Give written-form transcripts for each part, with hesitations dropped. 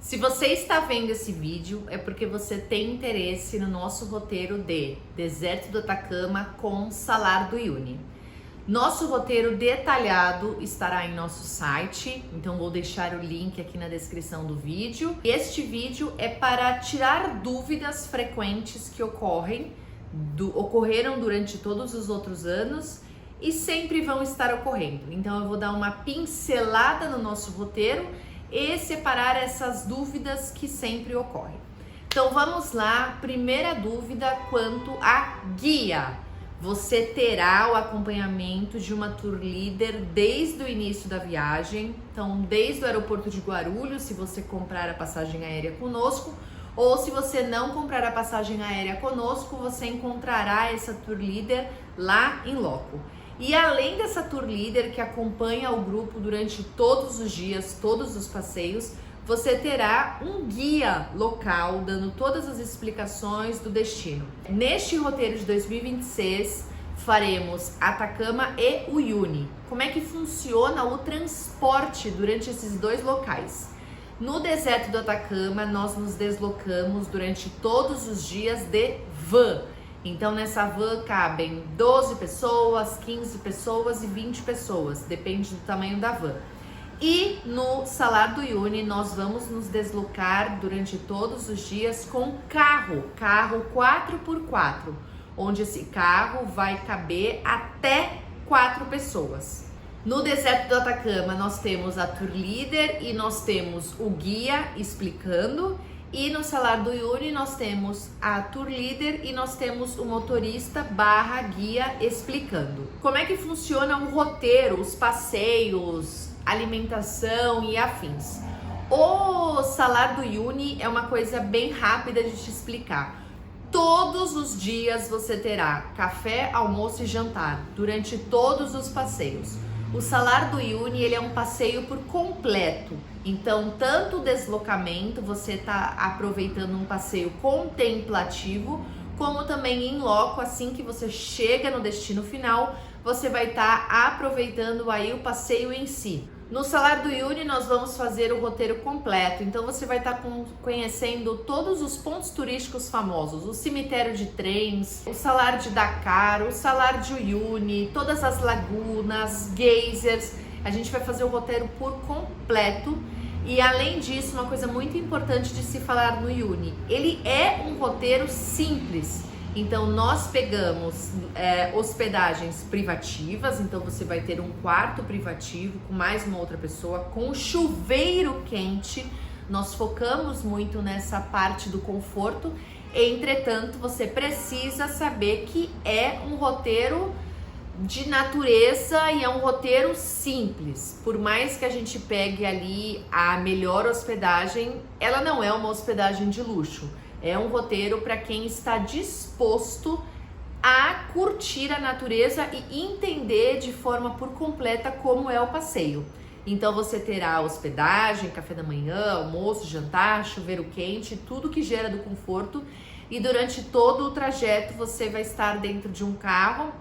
Se você está vendo esse vídeo, é porque você tem interesse no nosso roteiro de Deserto do Atacama com Salar do Uyuni. Nosso roteiro detalhado estará em nosso site, então vou deixar o link aqui na descrição do vídeo. Este vídeo é para tirar dúvidas frequentes que ocorreram durante todos os outros anos e sempre vão estar ocorrendo. Então eu vou dar uma pincelada no nosso roteiro e separar essas dúvidas que sempre ocorrem. Então vamos lá, primeira dúvida quanto à guia. Você terá o acompanhamento de uma tour leader desde o início da viagem, então desde o aeroporto de Guarulhos, se você comprar a passagem aérea conosco, ou se você não comprar a passagem aérea conosco, você encontrará essa tour leader lá em loco. E além dessa tour leader que acompanha o grupo durante todos os dias, todos os passeios, você terá um guia local dando todas as explicações do destino. Neste roteiro de 2026, faremos Atacama e Uyuni. Como é que funciona o transporte durante esses dois locais? No deserto do Atacama, nós nos deslocamos durante todos os dias de van. Então nessa van cabem 12 pessoas, 15 pessoas e 20 pessoas, depende do tamanho da van. E no Salar do Uyuni nós vamos nos deslocar durante todos os dias com carro 4x4, onde esse carro vai caber até 4 pessoas. No deserto do Atacama nós temos a tour leader e nós temos o guia explicando. E no Salar do Uyuni nós temos a tour leader e nós temos o motorista / guia explicando. Como é que funciona o roteiro, os passeios, alimentação e afins? O Salar do Uyuni é uma coisa bem rápida de te explicar. Todos os dias você terá café, almoço e jantar durante todos os passeios. O Salar do Uyuni ele é um passeio por completo, então tanto o deslocamento, você está aproveitando um passeio contemplativo, como também em loco, assim que você chega no destino final, você vai estar aproveitando aí o passeio em si. No Salar do Uyuni nós vamos fazer o roteiro completo, então você vai estar conhecendo todos os pontos turísticos famosos, o cemitério de trens, o Salar de Dakar, o Salar de Uyuni, todas as lagunas, geysers. A gente vai fazer o roteiro por completo e além disso, uma coisa muito importante de se falar no Uyuni, ele é um roteiro simples. Então nós pegamos hospedagens privativas, então você vai ter um quarto privativo com mais uma outra pessoa, com chuveiro quente. Nós focamos muito nessa parte do conforto, entretanto você precisa saber que é um roteiro de natureza e é um roteiro simples. Por mais que a gente pegue ali a melhor hospedagem, ela não é uma hospedagem de luxo. É um roteiro para quem está disposto a curtir a natureza e entender de forma por completa como é o passeio. Então você terá hospedagem, café da manhã, almoço, jantar, chuveiro quente, tudo que gera do conforto. E durante todo o trajeto você vai estar dentro de um carro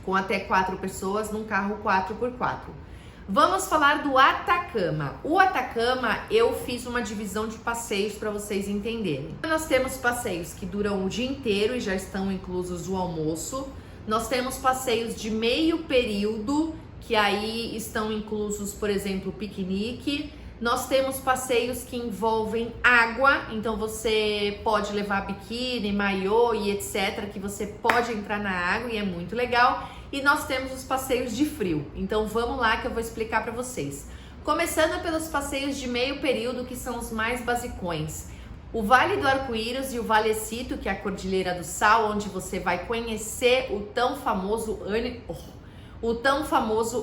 com até 4 pessoas, num carro 4x4. Vamos falar do Atacama. O Atacama, eu fiz uma divisão de passeios para vocês entenderem. Nós temos passeios que duram o dia inteiro e já estão inclusos o almoço. Nós temos passeios de meio período, que aí estão inclusos, por exemplo, o piquenique. Nós temos passeios que envolvem água, então você pode levar biquíni, maiô e etc, que você pode entrar na água e é muito legal. E nós temos os passeios de frio, então vamos lá que eu vou explicar para vocês. Começando pelos passeios de meio período, que são os mais basicões. O Vale do Arco-Íris e o Valecito, que é a Cordilheira do Sal, onde você vai conhecer o tão famoso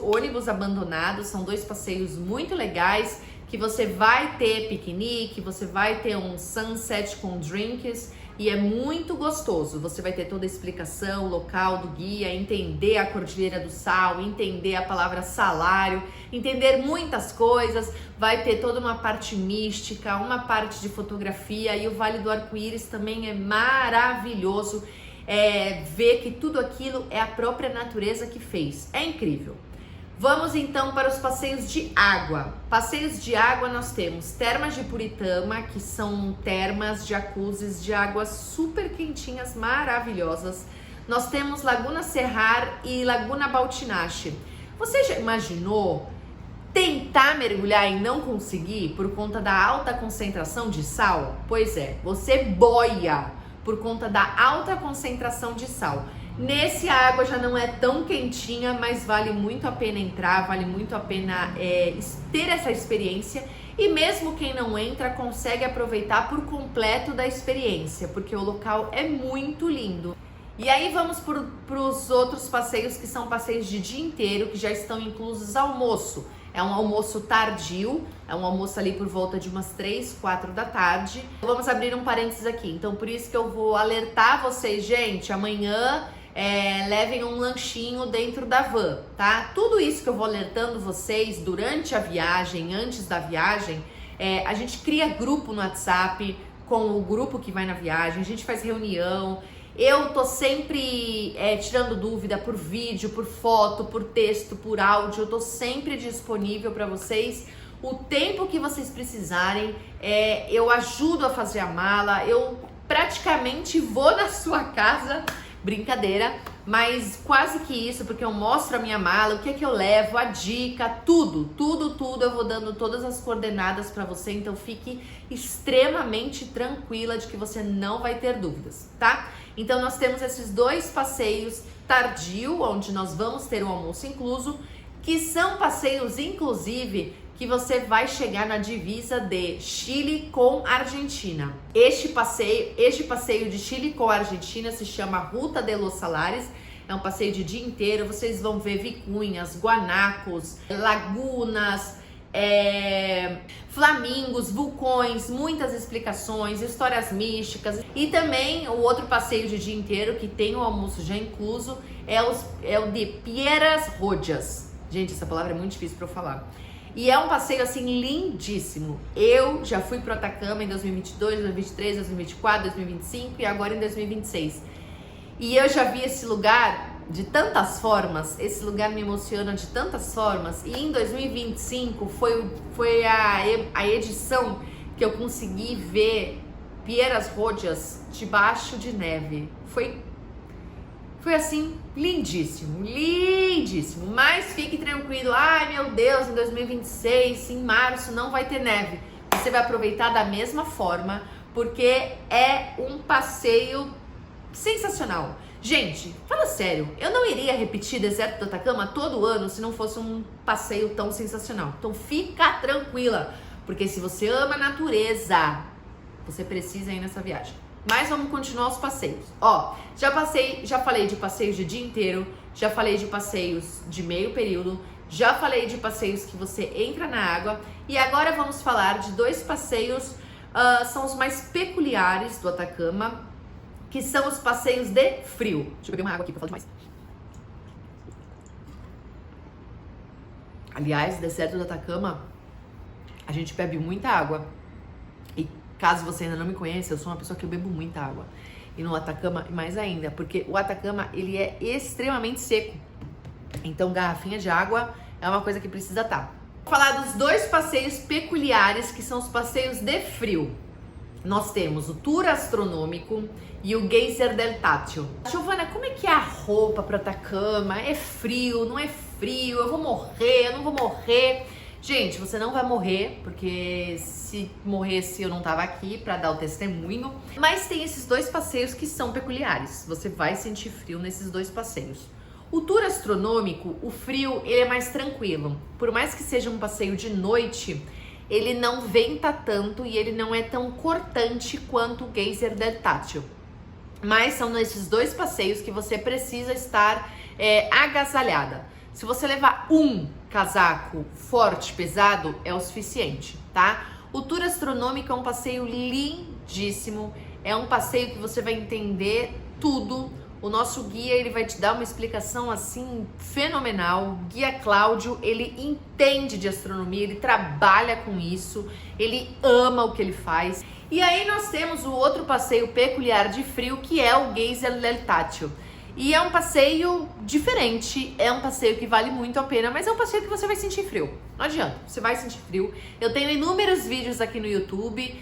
ônibus abandonado. São dois passeios muito legais, que você vai ter piquenique, você vai ter um sunset com drinks e é muito gostoso. Você vai ter toda a explicação local do guia, entender a Cordilheira do Sal, entender a palavra salário, entender muitas coisas. Vai ter toda uma parte mística, uma parte de fotografia e o Vale do Arco-Íris também é maravilhoso. Ver que tudo aquilo é a própria natureza que fez. É incrível. Vamos então para os passeios de água. Passeios de água nós temos Termas de Puritama, que são termas, jacuzzis de águas super quentinhas, maravilhosas. Nós temos Laguna Serrar e Laguna Baltinache. Você já imaginou tentar mergulhar e não conseguir por conta da alta concentração de sal? Pois é, você boia por conta da alta concentração de sal. Nesse a água já não é tão quentinha, mas vale muito a pena entrar, vale muito a pena ter essa experiência. E mesmo quem não entra consegue aproveitar por completo da experiência, porque o local é muito lindo. E aí vamos para os outros passeios, que são passeios de dia inteiro, que já estão inclusos almoço. É um almoço tardio, é um almoço ali por volta de umas 3, 4 da tarde. Vamos abrir um parênteses aqui, então por isso que eu vou alertar vocês, gente, amanhã levem um lanchinho dentro da van, tá? Tudo isso que eu vou alertando vocês durante a viagem, antes da viagem, a gente cria grupo no WhatsApp com o grupo que vai na viagem, a gente faz reunião. Eu tô sempre tirando dúvida por vídeo, por foto, por texto, por áudio. Eu tô sempre disponível para vocês. O tempo que vocês precisarem, eu ajudo a fazer a mala. Eu praticamente vou na sua casa, brincadeira, mas quase que isso, porque eu mostro a minha mala, o que é que eu levo, a dica, tudo. Eu vou dando todas as coordenadas para você, então fique extremamente tranquila de que você não vai ter dúvidas, tá? Então nós temos esses dois passeios tardio, onde nós vamos ter o almoço incluso, que são passeios, inclusive, que você vai chegar na divisa de Chile com Argentina. Este passeio de Chile com Argentina se chama Ruta de los Salares. É um passeio de dia inteiro, vocês vão ver vicunhas, guanacos, lagunas, flamingos, vulcões, muitas explicações, histórias místicas. E também o outro passeio de dia inteiro, que tem o almoço já incluso, é o de Piedras Rojas. Gente, essa palavra é muito difícil para eu falar. E é um passeio assim lindíssimo. Eu já fui pro Atacama em 2022, 2023, 2024, 2025 e agora em 2026. E eu já vi esse lugar de tantas formas, esse lugar me emociona de tantas formas. E em 2025 foi a edição que eu consegui ver Piedras Rojas debaixo de neve. Foi assim, lindíssimo, lindíssimo. Mas fique tranquilo, ai meu Deus, em 2026, em março, não vai ter neve. Você vai aproveitar da mesma forma, porque é um passeio sensacional. Gente, fala sério, eu não iria repetir Deserto do Atacama todo ano se não fosse um passeio tão sensacional. Então fica tranquila, porque se você ama a natureza, você precisa ir nessa viagem. Mas vamos continuar os passeios. Ó, já falei de passeios de dia inteiro, já falei de passeios de meio período, já falei de passeios que você entra na água e agora vamos falar de dois passeios, são os mais peculiares do Atacama, que são os passeios de frio. Deixa eu beber uma água aqui, que eu falo demais. Aliás, no deserto do Atacama, a gente bebe muita água. E caso você ainda não me conheça, eu sou uma pessoa que eu bebo muita água. E no Atacama, mais ainda, porque o Atacama, ele é extremamente seco. Então, garrafinha de água é uma coisa que precisa estar. Vou falar dos dois passeios peculiares, que são os passeios de frio. Nós temos o tour astronômico e o Geyser del Tátil. Giovana, como é que é a roupa para Atacama? É frio, não é frio? Eu vou morrer, eu não vou morrer? Gente, você não vai morrer, porque se morresse eu não tava aqui para dar o testemunho. Mas tem esses dois passeios que são peculiares. Você vai sentir frio nesses dois passeios. O tour astronômico, o frio, ele é mais tranquilo. Por mais que seja um passeio de noite, ele não venta tanto e ele não é tão cortante quanto o Geyser del Tátil. Mas são nesses dois passeios que você precisa estar agasalhada. Se você levar um casaco forte, pesado, é o suficiente, tá? O tour astronômico é um passeio lindíssimo, é um passeio que você vai entender tudo. O nosso guia, ele vai te dar uma explicação assim fenomenal. O guia Cláudio, ele entende de astronomia, ele trabalha com isso, ele ama o que ele faz. E aí nós temos o outro passeio peculiar de frio, que é o Geyser del Tátil. E é um passeio diferente, é um passeio que vale muito a pena, mas é um passeio que você vai sentir frio. Não adianta, você vai sentir frio. Eu tenho inúmeros vídeos aqui no YouTube,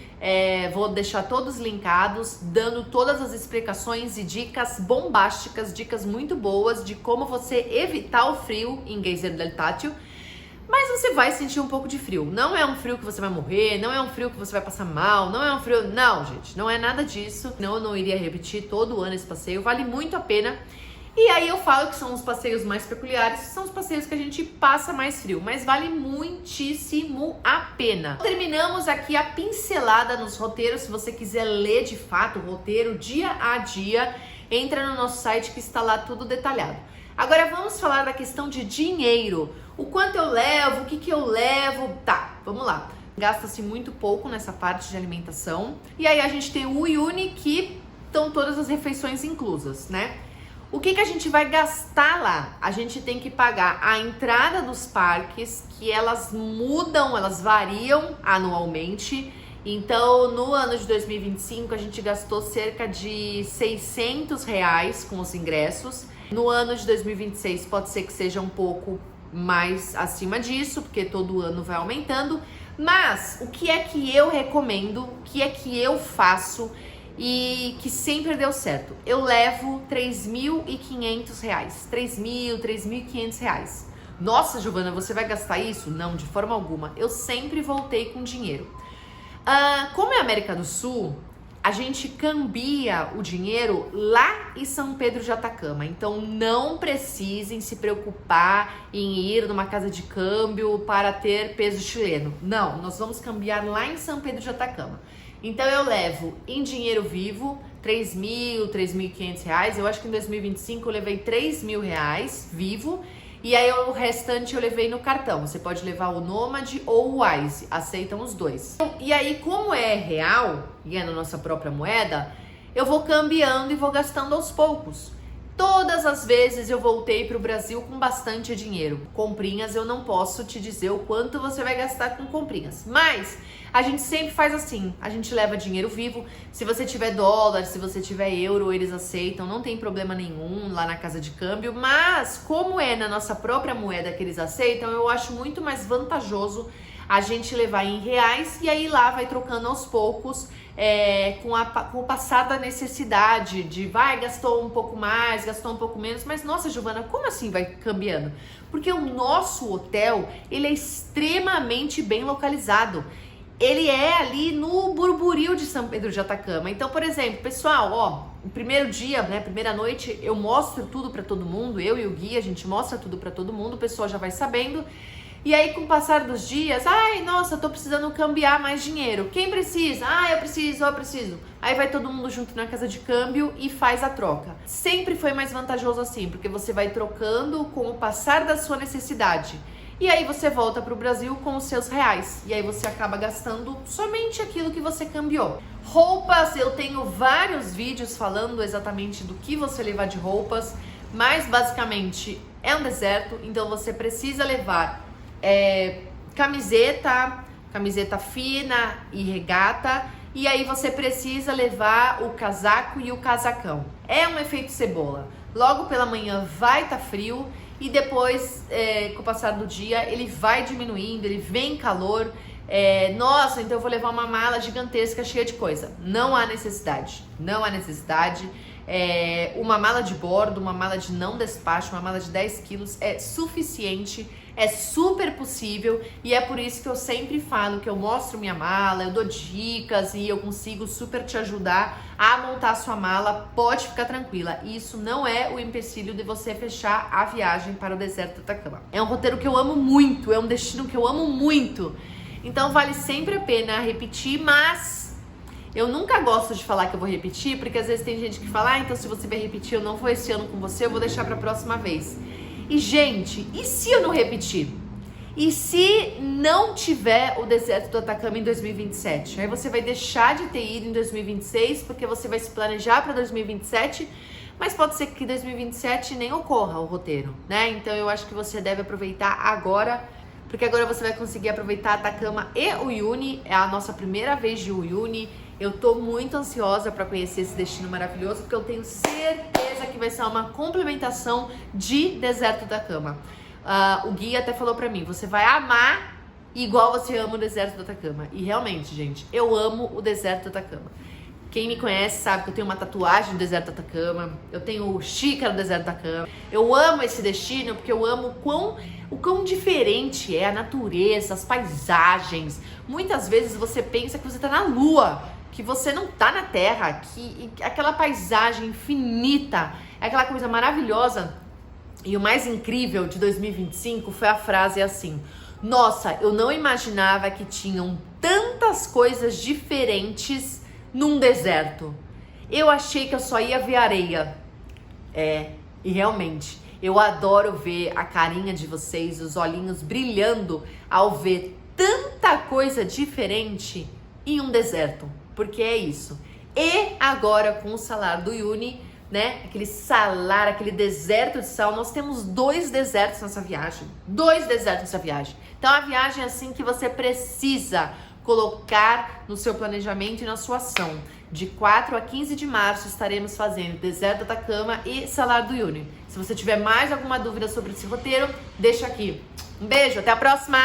vou deixar todos linkados, dando todas as explicações e dicas bombásticas, dicas muito boas de como você evitar o frio em Geyser del Tátil. Mas você vai sentir um pouco de frio. Não é um frio que você vai morrer, não é um frio que você vai passar mal, não é um frio... Não, gente, não é nada disso. Eu não iria repetir todo ano esse passeio, vale muito a pena. E aí eu falo que são os passeios mais peculiares, são os passeios que a gente passa mais frio, mas vale muitíssimo a pena. Terminamos aqui a pincelada nos roteiros. Se você quiser ler de fato o roteiro dia a dia, entra no nosso site que está lá tudo detalhado. Agora vamos falar da questão de dinheiro. O quanto eu levo, o que eu levo, tá, vamos lá. Gasta-se muito pouco nessa parte de alimentação. E aí a gente tem o Uyuni, que estão todas as refeições inclusas, né? O que a gente vai gastar lá? A gente tem que pagar a entrada dos parques, que elas mudam, elas variam anualmente. Então, no ano de 2025, a gente gastou cerca de R$600 com os ingressos. No ano de 2026, pode ser que seja um pouco mais acima disso, porque todo ano vai aumentando. Mas o que é que eu recomendo, o que é que eu faço e que sempre deu certo? Eu levo R$3.500, R$3.500. Nossa, Giovana, você vai gastar isso? Não, de forma alguma. Eu sempre voltei com dinheiro. Como é América do Sul, a gente cambia o dinheiro lá em São Pedro de Atacama. Então não precisem se preocupar em ir numa casa de câmbio para ter peso chileno. Não, nós vamos cambiar lá em São Pedro de Atacama. Então eu levo em dinheiro vivo R$3.000, R$3.500. Eu acho que em 2025 eu levei R$3.000 vivo. E aí o restante eu levei no cartão. Você pode levar o Nômade ou o Wise, aceitam os dois. E aí, como é real e é na nossa própria moeda, eu vou cambiando e vou gastando aos poucos. Todas as vezes eu voltei para o Brasil com bastante dinheiro. Comprinhas, eu não posso te dizer o quanto você vai gastar com comprinhas, mas a gente sempre faz assim, a gente leva dinheiro vivo. Se você tiver dólar, se você tiver euro, eles aceitam, não tem problema nenhum lá na casa de câmbio, mas como é na nossa própria moeda que eles aceitam, eu acho muito mais vantajoso a gente levar em reais e aí lá vai trocando aos poucos, com o passar da necessidade de gastou um pouco mais, gastou um pouco menos, mas nossa, Giovana, como assim vai cambiando? Porque o nosso hotel, ele é extremamente bem localizado. Ele é ali no Burburil de São Pedro de Atacama. Então, por exemplo, pessoal, ó, no primeiro dia, né, primeira noite, eu mostro tudo para todo mundo, eu e o guia, a gente mostra tudo para todo mundo, o pessoal já vai sabendo. E aí, com o passar dos dias, ai, nossa, eu tô precisando cambiar mais dinheiro. Quem precisa? Ah, eu preciso. Aí vai todo mundo junto na casa de câmbio e faz a troca. Sempre foi mais vantajoso assim, porque você vai trocando com o passar da sua necessidade. E aí você volta para o Brasil com os seus reais. E aí você acaba gastando somente aquilo que você cambiou. Roupas, eu tenho vários vídeos falando exatamente do que você levar de roupas. Mas basicamente é um deserto, então você precisa levar camiseta fina e regata. E aí você precisa levar o casaco e o casacão. É um efeito cebola. Logo pela manhã vai estar frio. E depois, com o passar do dia, ele vai diminuindo, ele vem calor. Nossa, então eu vou levar uma mala gigantesca cheia de coisa. Não há necessidade. Uma mala de bordo, uma mala de não despacho, uma mala de 10 quilos é suficiente. É super possível e é por isso que eu sempre falo que eu mostro minha mala, eu dou dicas e eu consigo super te ajudar a montar a sua mala. Pode ficar tranquila, isso não é o empecilho de você fechar a viagem para o deserto do Atacama. É um roteiro que eu amo muito, é um destino que eu amo muito, então vale sempre a pena repetir, mas eu nunca gosto de falar que eu vou repetir, porque às vezes tem gente que fala, então se você vai repetir, eu não vou esse ano com você, eu vou deixar para a próxima vez. E, gente, e se eu não repetir? E se não tiver o deserto do Atacama em 2027? Aí você vai deixar de ter ido em 2026, porque você vai se planejar para 2027, mas pode ser que em 2027 nem ocorra o roteiro, né? Então eu acho que você deve aproveitar agora, porque agora você vai conseguir aproveitar Atacama e Uyuni. É a nossa primeira vez de Uyuni. Eu tô muito ansiosa para conhecer esse destino maravilhoso, porque eu tenho certeza esse aqui vai ser uma complementação de Deserto do Atacama. O Gui até falou pra mim, você vai amar igual você ama o Deserto do Atacama. E realmente, gente, eu amo o Deserto do Atacama. Quem me conhece sabe que eu tenho uma tatuagem do Deserto do Atacama, eu tenho xícara do Deserto do Atacama. Eu amo esse destino porque eu amo o quão diferente é a natureza, as paisagens. Muitas vezes você pensa que você tá na Lua, que você não tá na Terra, que aquela paisagem infinita, aquela coisa maravilhosa. E o mais incrível de 2025 foi a frase assim: nossa, eu não imaginava que tinham tantas coisas diferentes num deserto. Eu achei que eu só ia ver areia. E realmente, eu adoro ver a carinha de vocês, os olhinhos brilhando ao ver tanta coisa diferente em um deserto. Porque é isso. E agora com o salar do Uyuni, né? Aquele salar, aquele deserto de sal. Nós temos 2 desertos nessa viagem. 2 desertos nessa viagem. Então a viagem é assim que você precisa colocar no seu planejamento e na sua ação. De 4 a 15 de março estaremos fazendo Deserto do Atacama e Salar do Uyuni. Se você tiver mais alguma dúvida sobre esse roteiro, deixa aqui. Um beijo, até a próxima!